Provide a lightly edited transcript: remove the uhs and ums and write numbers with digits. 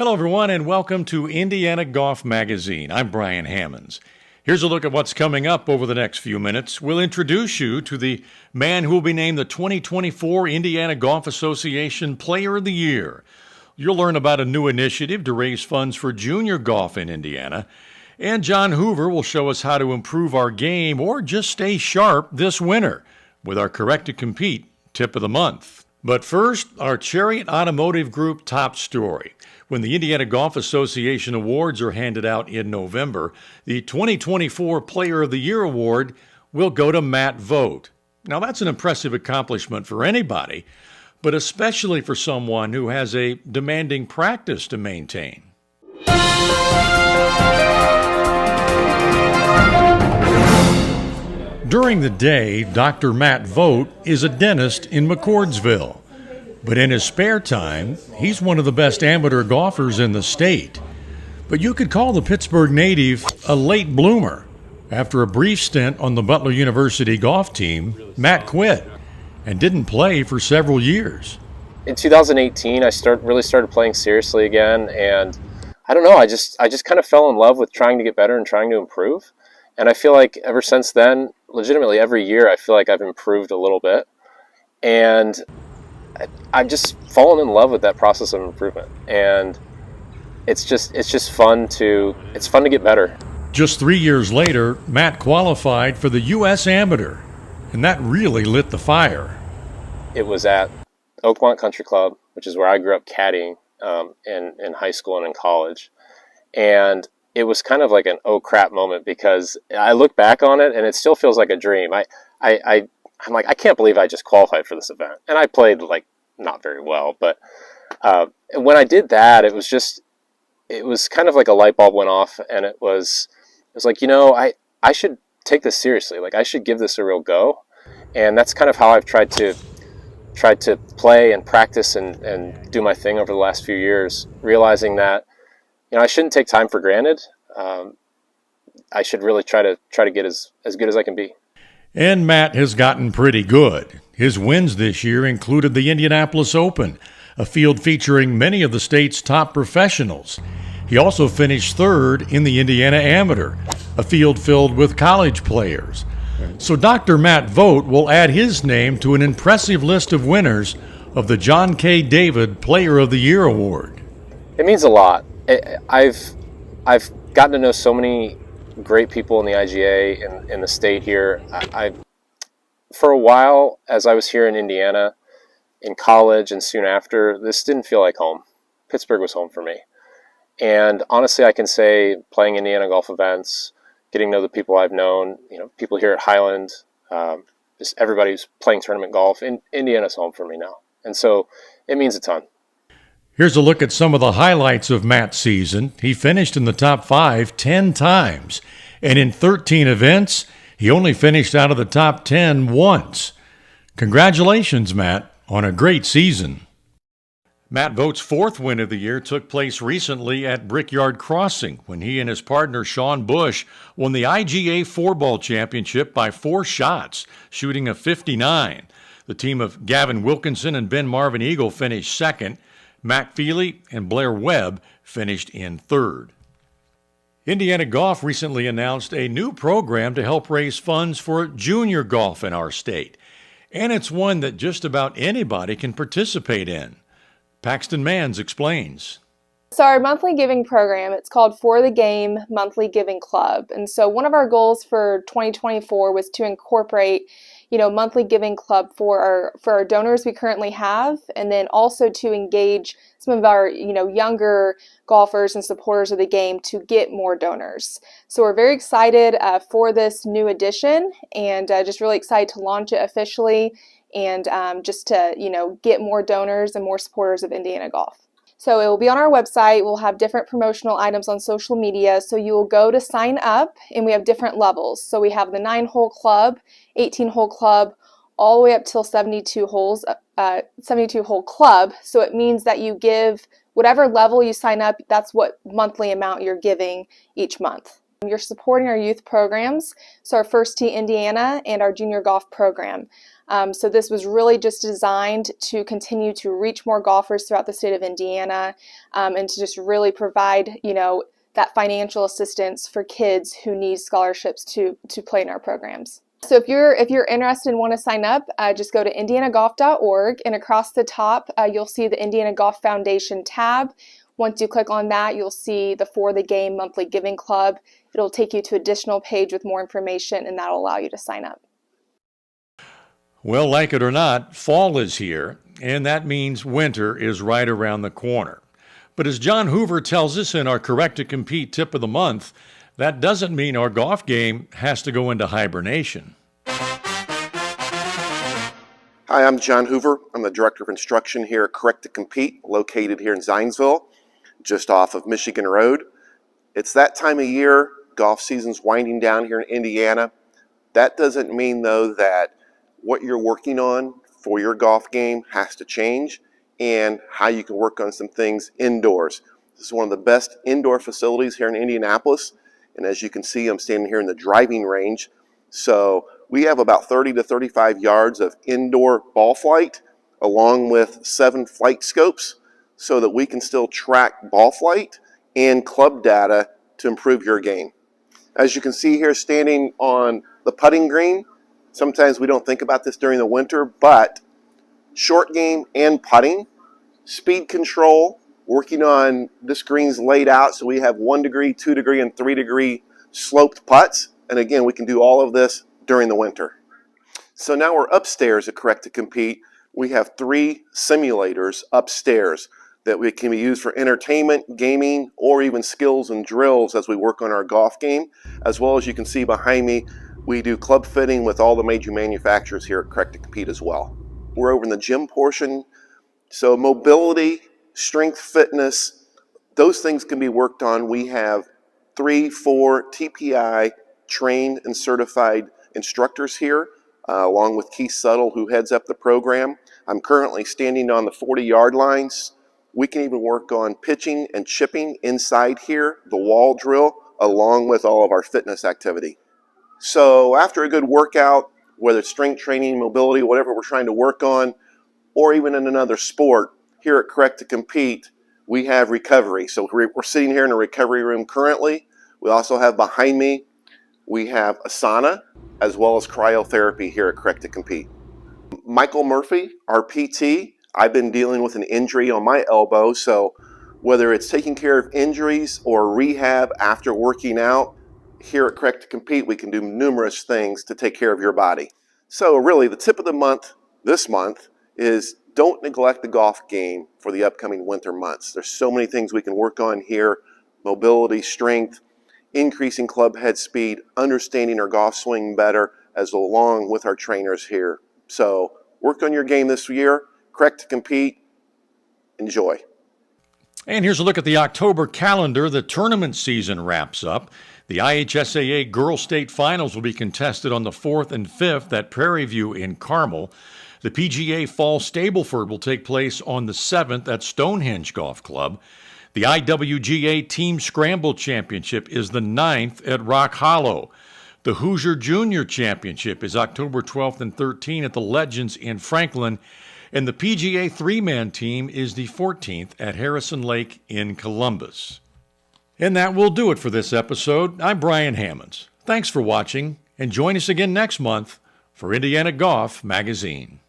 Hello, everyone, and welcome to Indiana Golf Magazine. I'm Brian Hammonds. Here's a look at what's coming up over the next few minutes. We'll introduce you to the man who will be named the 2024 Indiana Golf Association Player of the Year. You'll learn about a new initiative to raise funds for junior golf in Indiana. And Jon Hoover will show us how to improve our game or just stay sharp this winter with our Correct to Compete tip of the month. But first, our Chariot Automotive Group top story. When the Indiana Golf Association Awards are handed out in November, the 2024 Player of the Year Award will go to Matt Vogt. Now, that's an impressive accomplishment for anybody, but especially for someone who has a demanding practice to maintain. During the day, Dr. Matt Vogt is a dentist in McCordsville. But in his spare time, he's one of the best amateur golfers in the state. But you could call the Pittsburgh native a late bloomer. After a brief stint on the Butler University golf team, Matt quit and didn't play for several years. In 2018, I really started playing seriously again, and I don't know, I just kind of fell in love with trying to get better and trying to improve. And I feel like ever since then, legitimately every year, I feel like I've improved a little bit. And I've just fallen in love with that process of improvement, and it's just fun to get better. Just 3 years later, Matt qualified for the U.S. Amateur, and that really lit the fire. It was at Oakmont Country Club, which is where I grew up caddying in high school and in college, and it was kind of like an oh crap moment because I look back on it and it still feels like a dream. I'm like, I can't believe I just qualified for this event. And I played like not very well, but when I did that, it was kind of like a light bulb went off, and it was like, I should take this seriously. Like, I should give this a real go. And that's kind of how I've tried to play and practice and do my thing over the last few years, realizing that, I shouldn't take time for granted. I should really try to get as good as I can be. And Matt has gotten pretty good. His wins this year included the Indianapolis Open, a field featuring many of the state's top professionals. He also finished third in the Indiana Amateur, a field filled with college players. So Dr. Matt Vogt will add his name to an impressive list of winners of the John K. David Player of the Year Award. It means a lot. I've gotten to know so many great people in the IGA in the state here. For a while, as I was here in Indiana, in college and soon after, this didn't feel like home. Pittsburgh was home for me. And honestly, I can say playing Indiana golf events, getting to know the people I've known, people here at Highland, just everybody who's playing tournament golf, Indiana's home for me now. And so it means a ton. Here's a look at some of the highlights of Matt's season. He finished in the top 5 10 times, and in 13 events, he only finished out of the top 10 once. Congratulations, Matt, on a great season. Matt Vogt's fourth win of the year took place recently at Brickyard Crossing when he and his partner Sean Bush won the IGA Four-Ball Championship by 4 shots, shooting a 59. The team of Gavin Wilkinson and Ben Marvin Eagle finished second. Mac Feely and Blair Webb finished in third. Indiana Golf recently announced a new program to help raise funds for junior golf in our state, and it's one that just about anybody can participate in. Paxton Manns explains. So our monthly giving program, it's called For the Game Monthly Giving Club. And so one of our goals for 2024 was to incorporate, monthly giving club for our donors we currently have, and then also to engage some of our, younger golfers and supporters of the game to get more donors. So we're very excited for this new addition, and just really excited to launch it officially, and just to, get more donors and more supporters of Indiana golf. So it will be on our website. We'll have different promotional items on social media. So you will go to sign up, and we have different levels. So we have the 9-hole club, 18-hole club, all the way up till 72 holes, 72-hole club. So it means that you give whatever level you sign up, that's what monthly amount you're giving each month. You're supporting our youth programs, so our First Tee Indiana and our junior golf program. So this was really just designed to continue to reach more golfers throughout the state of Indiana, and to just really provide, that financial assistance for kids who need scholarships to play in our programs. So if you're interested and want to sign up, just go to indianagolf.org, and across the top you'll see the Indiana Golf Foundation tab. Once you click on that, you'll see the For the Game Monthly Giving Club. It'll take you to an additional page with more information, and that'll allow you to sign up. Well, like it or not, fall is here, and that means winter is right around the corner. But as Jon Hoover tells us in our Correct to Compete tip of the month, that doesn't mean our golf game has to go into hibernation. Hi, I'm Jon Hoover. I'm the Director of Instruction here at Correct to Compete, located here in Zionsville, just off of Michigan Road. It's that time of year. Golf season's winding down here in Indiana. That doesn't mean, though, that what you're working on for your golf game has to change, and how you can work on some things indoors. This is one of the best indoor facilities here in Indianapolis, and as you can see, I'm standing here in the driving range. So we have about 30 to 35 yards of indoor ball flight, along with 7 flight scopes, so that we can still track ball flight and club data to improve your game. As you can see here, standing on the putting green, sometimes we don't think about this during the winter, but short game and putting, speed control, working on this green's laid out so we have 1 degree, 2 degree, and 3 degree sloped putts. And again, we can do all of this during the winter. So now we're upstairs at Correct to Compete. We have 3 simulators upstairs that we can be used for entertainment, gaming, or even skills and drills as we work on our golf game. As well as you can see behind me, we do club fitting with all the major manufacturers here at Correct to Compete as well. We're over in the gym portion, so mobility, strength, fitness, those things can be worked on. We have 3, 4 TPI trained and certified instructors here, along with Keith Suttle, who heads up the program. I'm currently standing on the 40-yard lines. We can even work on pitching and chipping inside here, the wall drill, along with all of our fitness activity. So after a good workout, whether it's strength training, mobility, whatever we're trying to work on, or even in another sport, here at Correct to Compete, we have recovery. So we're sitting here in a recovery room currently. We also have behind me, we have a sauna, as well as cryotherapy here at Correct to Compete. Michael Murphy, our PT, I've been dealing with an injury on my elbow, so whether it's taking care of injuries or rehab after working out, here at Correct to Compete, we can do numerous things to take care of your body. So really, the tip of the month this month is don't neglect the golf game for the upcoming winter months. There's so many things we can work on here: mobility, strength, increasing club head speed, understanding our golf swing better, as along with our trainers here. So work on your game this year. Correct to Compete. Enjoy. And here's a look at the October calendar. The tournament season wraps up. The IHSAA Girls State Finals will be contested on the 4th and 5th at Prairie View in Carmel. The PGA Fall Stableford will take place on the 7th at Stonehenge Golf Club. The IWGA Team Scramble Championship is the 9th at Rock Hollow. The Hoosier Junior Championship is October 12th and 13th at the Legends in Franklin. And the PGA 3-man team is the 14th at Harrison Lake in Columbus. And that will do it for this episode. I'm Brian Hammonds. Thanks for watching, and join us again next month for Indiana Golf Magazine.